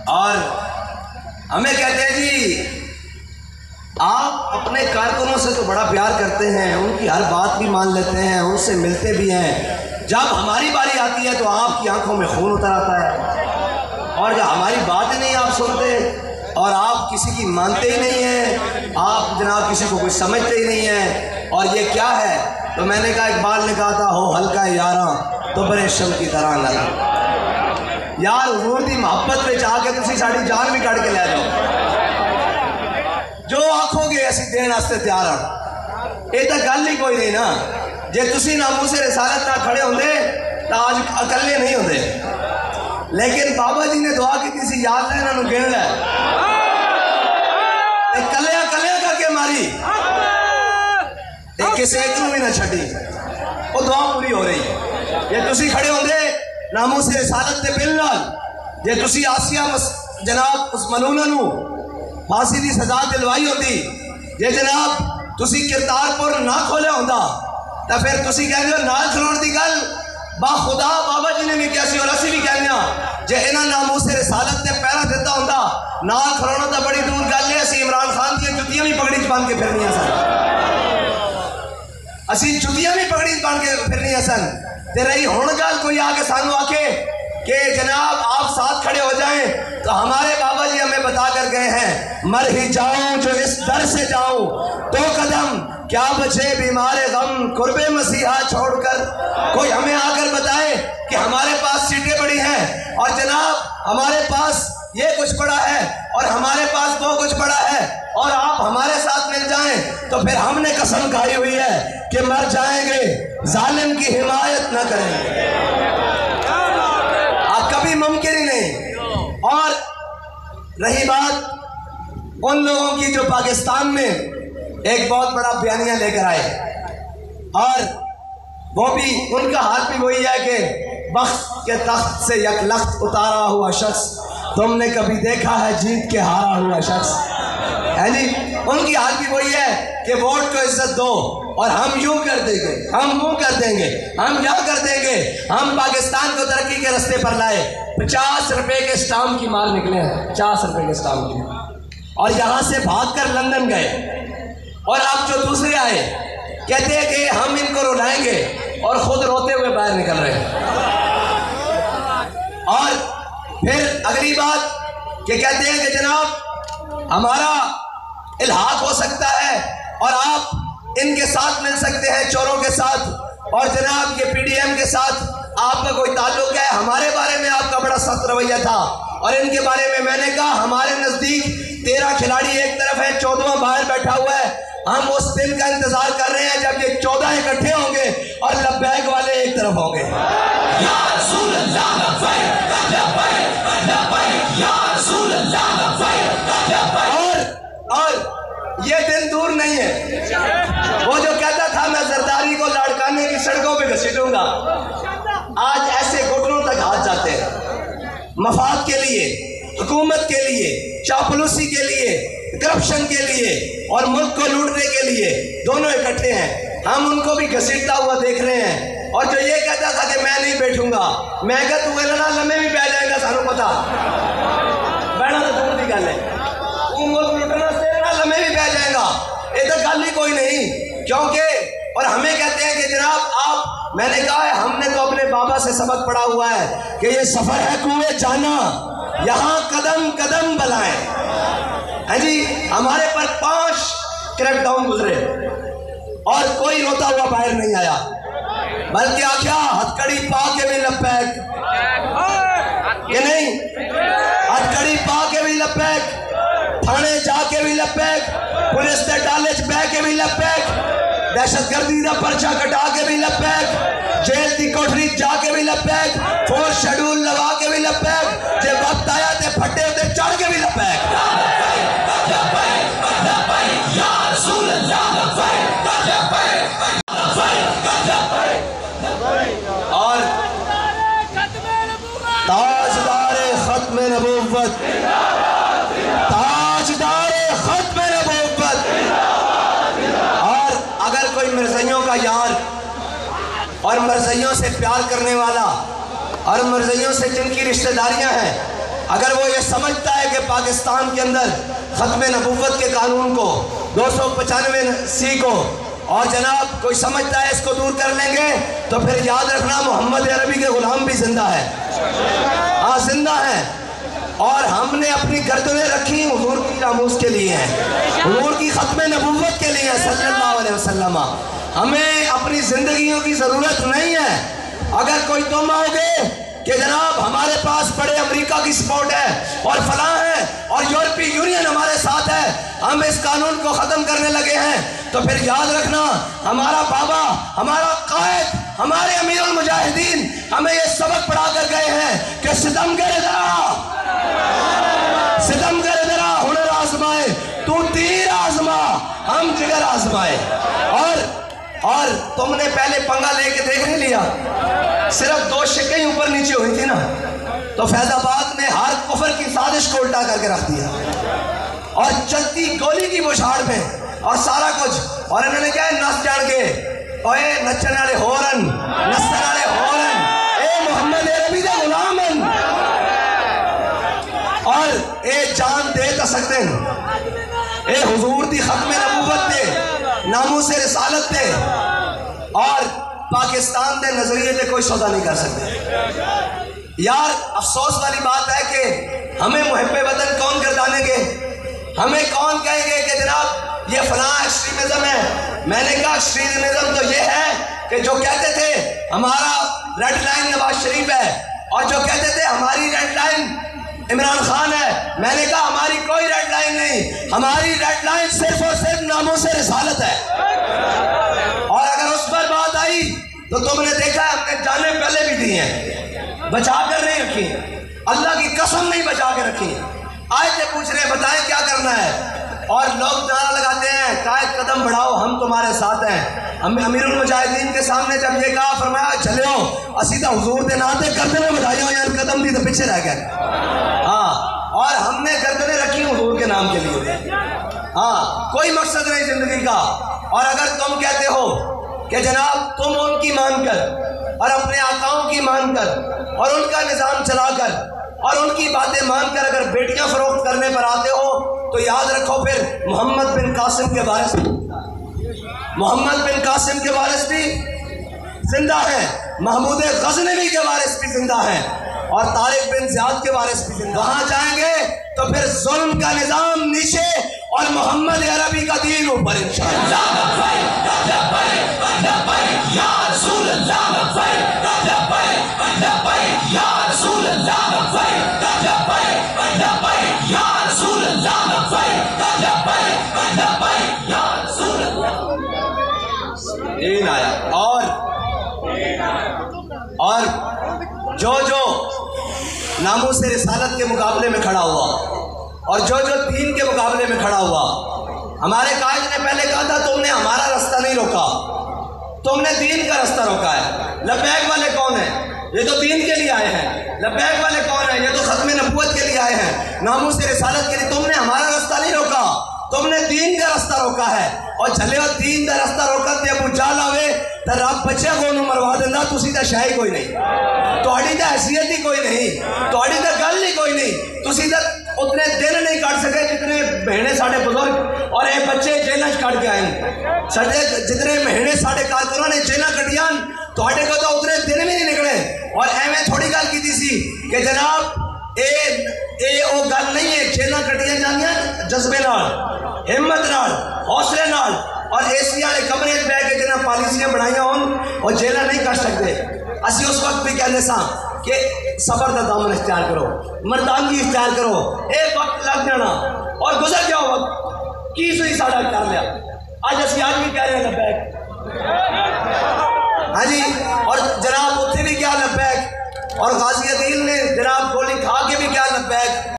और हमें कहते हैं जी आप अपने कारकुनों से तो बड़ा प्यार करते हैं, उनकी हर बात भी मान लेते हैं, उनसे मिलते भी हैं। जब हमारी बारी आती है तो आपकी आंखों में खून उतर आता है, और जब हमारी बात ही नहीं आप सुनते और आप किसी की मानते ही नहीं हैं, आप जनाब किसी को कुछ समझते ही नहीं हैं। और ये क्या है? तो मैंने कहा, इकबाल ने कहा था, हो हल्का यारा तो बड़े शम की तरह लगा। यार हजूर दी मोहब्बत में आके तुसी साड़ी जान भी कट के ले जाओ, जो आखोगे ऐसी देने वास्ते तैयार हाँ। ये तो गल ही कोई नहीं ना। जे तुसी नामूसे रिसालत ना खड़े होंगे तो आज अकले नहीं होंगे। लेकिन बाबा जी ने दुआ की थी, याद है इन्होंने गिन लै कलिया कलिया करके मारी, किसी एक भी ना छड़ी, वो दुआ पूरी हो रही है। जे तुसी खड़े होंगे नामूसे रिसालत के बिल नाल, जे तुसी आसिया जनाब उस मलूना नू फांसी की सजा दिलवाई होती, जे जनाब तुसी करतारपुर ना खोलिया होंदा तो फिर तुसी कहते हो नाल खलोण की गल बाखुदा बाबा जी ने भी किया सी और असी भी कहने जे इन्होंने नामूसे रिसालत ने पैरा दिता होंदा नाल खलोना तो बड़ी दूर गल है। असी इमरान खान दी जुतियां भी पगड़ी च बन के फिरनिया सन, असी जुतियां भी पगड़ी च बन के फिरनिया सन। ते रही हुण गल कोई आके सानू आके कि जनाब आप साथ खड़े हो जाएं, तो हमारे बाबा जी हमें बता कर गए हैं, मर ही जाऊं जो इस दर से जाऊं, दो कदम क्या बचे बीमारे गम, कुर्बे मसीहा छोड़कर। कोई हमें आकर बताए कि हमारे पास सीटें बड़ी हैं और जनाब हमारे पास ये कुछ पड़ा है और हमारे पास वो कुछ पड़ा है, और आप हमारे साथ मिल जाएं तो फिर हमने कसम खाई हुई है कि मर जाएंगे, जालिम की हिमायत न करेंगे। कभी मुमकिन ही नहीं। और रही बात उन लोगों की जो पाकिस्तान में एक बहुत बड़ा बयानिया लेकर आए, और वो भी उनका हाल भी वही है कि बख्त के तख्त से एक लख्त उतारा हुआ शख्स, तुमने कभी देखा है जीत के हारा हुआ शख्स है जी। उनकी हाल भी वही है कि वोट को इज्जत दो और हम यूं कर देंगे, हम वो कर देंगे, हम क्या कर देंगे। हम पाकिस्तान को तरक्की के रास्ते पर लाए, 50 रुपए के स्टाम्प की मार निकले हैं, 50 रुपए के स्टाम्प की, और यहाँ से भागकर लंदन गए। और अब जो दूसरे आए कहते हैं कि हम इनको रुलाएंगे और खुद रोते हुए बाहर निकल रहे हैं। और फिर अगली बात कि कहते हैं कि जनाब हमारा इल्हाक हो सकता है और आप इनके साथ मिल सकते हैं, चोरों के साथ, और जनाब ये पीडीएम के साथ आपका कोई ताल्लुक है। हमारे बारे में आपका बड़ा सख्त रवैया था और इनके बारे में मैंने कहा हमारे नज़दीक 13 खिलाड़ी एक तरफ है, 14वां बाहर बैठा हुआ है। हम उस दिन का इंतजार कर रहे हैं जब ये 14 इकट्ठे होंगे और लब्बैक वाले एक तरफ होंगे। या रसूल अल्लाह लब्बैक लब्बैक लब्बैक या रसूल अल्लाह लब्बैक लब्बैक। और ये दिन दूर नहीं है, वो जो कहता था मैं जरदारी को लाड़काने की सड़कों पे घसीटूंगा, आज ऐसे घुटनों तक हाथ जाते हैं मफाद के लिए, हुकूमत के लिए, चापलूसी के लिए, करप्शन के लिए और मुल्क को लूटने के लिए, दोनों इकट्ठे हैं। हम उनको भी घसीटता हुआ देख रहे हैं। और जो ये कहता था कि मैं नहीं बैठूंगा, मैं कहा तू कहना लम्बे भी बह जाएगा, सानू पता बैठना तो दूर की गल है, तू मुल्क लूटना से लम्बे भी बह जाएगा, ये तो गल ही कोई नहीं। क्योंकि और हमें कहते हैं कि जनाब आप, मैंने कहा है हमने तो अपने बाबा से सबक पढ़ा हुआ है कि ये सफर है कुएं जाना, यहाँ कदम कदम बलाएं, है जी। हमारे पर 5 क्रैकडाउन गुजरे और कोई रोता हुआ बाहर नहीं आया, बल्कि आख्या हथकड़ी पा के भी लब्बैक, ये नहीं हथकड़ी पा के भी लब्बैक, थाने जाके भी लब्बैक, पुलिस के डाले च बह के भी लब्बैक, दहशतगर्दी का पर्चा कटा के भी लब्बैक, जेल की कोठरी जाके भी लब्बैक, 4 शेड्यूल लगा के भी लब्बैक, जे वक्त आया ते फट्टे उते चढ़ के भी लब्बैक। और ताजदारे खत्म नबूवत, ताजदारे खत्म नबूवत। और अगर कोई मिर्ज़इयों का यार और मिर्ज़इयों से प्यार करने वाला और मिर्ज़इयों से जिनकी रिश्तेदारियां हैं, अगर वो ये समझता है कि पाकिस्तान के अंदर ख़त्म नबूवत के कानून को 295C को और जनाब कोई समझता है इसको दूर कर लेंगे, तो फिर याद रखना मोहम्मद अरबी के गुलाम भी जिंदा है। हाँ, जिंदा है। और हमने अपनी गर्दनें रखी हुजूर की नामूस के लिए हैं, हुजूर की ख़त्म नबूवत के लिए सल्लल्लाहु अलैहि वसल्लम। हमें अपनी जिंदगियों की ज़रूरत नहीं है। अगर कोई तुम आओगे कि जनाब हमारे पास बड़े अमेरिका की सपोर्ट है और फलां है और यूरोपीय यूनियन हमारे साथ है, हम इस कानून को ख़त्म करने लगे हैं, तो फिर याद रखना हमारा बाबा, हमारा कायद, हमारे अमीरुल मुजाहिदीन हमें ये सबक पढ़ा कर गए हैं कि सितम करे जरा हुनर आजमाए, तू तीर आजमा हम जिगर आजमाए। और तुमने पहले पंगा लेके देख नहीं लिया, सिर्फ 2 शिक्के ऊपर नीचे हुई थी ना, तो फैजाबाद ने हर कुफर की साजिश को उल्टा करके रख दिया और चलती गोली की बुछाड़ में और सारा कुछ। और इन्होंने क्या है, नस चढ़ के ओए नचने वाले होरन, नचने वाले होरन, ए मोहम्मद अरबी दे गुलाम और ए जान दे तो सकते ए हुजूर दी ख़त्म नबूवत दे, नामूस रिसालत दे और पाकिस्तान के नजरिए से कोई सौदा नहीं कर सकते। यार अफसोस वाली बात है कि हमें मुहब्बे वतन कौन गर्दानेंगे, हमें कौन कहेंगे कि जनाब ये फलां एक्सट्रीमिज्म है। मैंने कहा एक्सट्रीमिज्म तो ये है कि जो कहते थे हमारा रेड लाइन नवाज शरीफ है और जो कहते थे हमारी रेड लाइन इमरान खान है, मैंने कहा हमारी कोई रेड लाइन नहीं, हमारी रेड लाइन सिर्फ और सिर्फ नामूस रिसालत है। और अगर उस पर बात आई तो तुमने देखा हमने जाने पहले भी दी हैं, बचा कर नहीं रखी, अल्लाह की कसम नहीं बचा के रखी। आयतें पूछ रहे बताएं क्या करना है, और लोग नारा लगाते हैं कायद कदम बढ़ाओ हम तुम्हारे साथ हैं। हम अमीरुल मुजाहिदीन के सामने जब ये कहा, फरमाया चलो असी तो हुजूर के नाते गर्दनें बढ़ाइयो यार, कदम दी तो पीछे रह गए। हाँ, और हमने गर्दनें रखी हुजूर के नाम के लिए। हाँ, कोई मकसद नहीं जिंदगी का। और अगर तुम कहते हो कि जनाब तुम उनकी मानकर और अपने आकाओं की मानकर और उनका निज़ाम चलाकर और उनकी बातें मानकर अगर बेटियां फरोख्त करने पर आते हो, तो याद रखो फिर मोहम्मद बिन कासिम के वारिस भी जिंदा है, महमूद गजनवी के वारिस भी जिंदा है और तारिक बिन ज़ियाद के वारिस भी जिंदा। वहां जाएंगे तो फिर जुल्म का निजाम नीचे और मोहम्मद अरबी का दीन ऊपर इंशाअल्लाह। आया और जो नामूस रिसालत के मुकाबले में खड़ा हुआ और जो दीन के मुकाबले में खड़ा हुआ, हमारे कायद ने पहले कहा था तुमने हमारा रास्ता नहीं रोका, तुमने दीन का रास्ता रोका है। लब्बैक वाले कौन है? ये तो दीन के लिए आए हैं। लब्बैक वाले कौन है? ये तो खत्म नबूवत के लिए आए हैं, नामूस रिसालत के लिए। तुमने हमारा रास्ता नहीं रोका, तुमने दीन का रास्ता रोका है। और चले हो दीन का रास्ता रोका ते अबू जाल आवे तो रब बच्चे को मरवा देंदा, तुसी तो शाही कोई नहीं, तुहाड़ी तो हैसियत ही कोई नहीं, तुहाड़ी तो गल ही कोई नहीं, तुसी तो उतने दिन नहीं कट सके जितने महीने साढ़े बुजुर्ग और ये बच्चे जेलों कट के आए। साढ़े जितने महीने साढ़े कारकुनां ने जेलों कटियां, तुहाडे को तो उतने दिन भी नहीं निकले। और एवं थोड़ी गल की सी कि जनाब ये वो गल नहीं है, जेलों कटियां जांदियां जज्बे नाल, हिम्मत नाल, हौसले नाल और एसी वाले कमरे में बैठ के जिन्हें पॉलिसियां बनाइया हो और जेल नहीं कर सकते। असी उस वक्त भी कहते सा कि सबर का दामन इख्तियार करो, मर्दानगी इख्तियार करो, एक वक्त लग जाना और गुजर जाओ वक्त की सुई साड़ा कर लिया। आज असी आज भी कह रहे हैं लब्बैक, हाँ जी। और जनाब उत्थे भी क्या लब्बैक, और गाजी अदील ने जनाब गोली खा के भी क्या लब्बैक।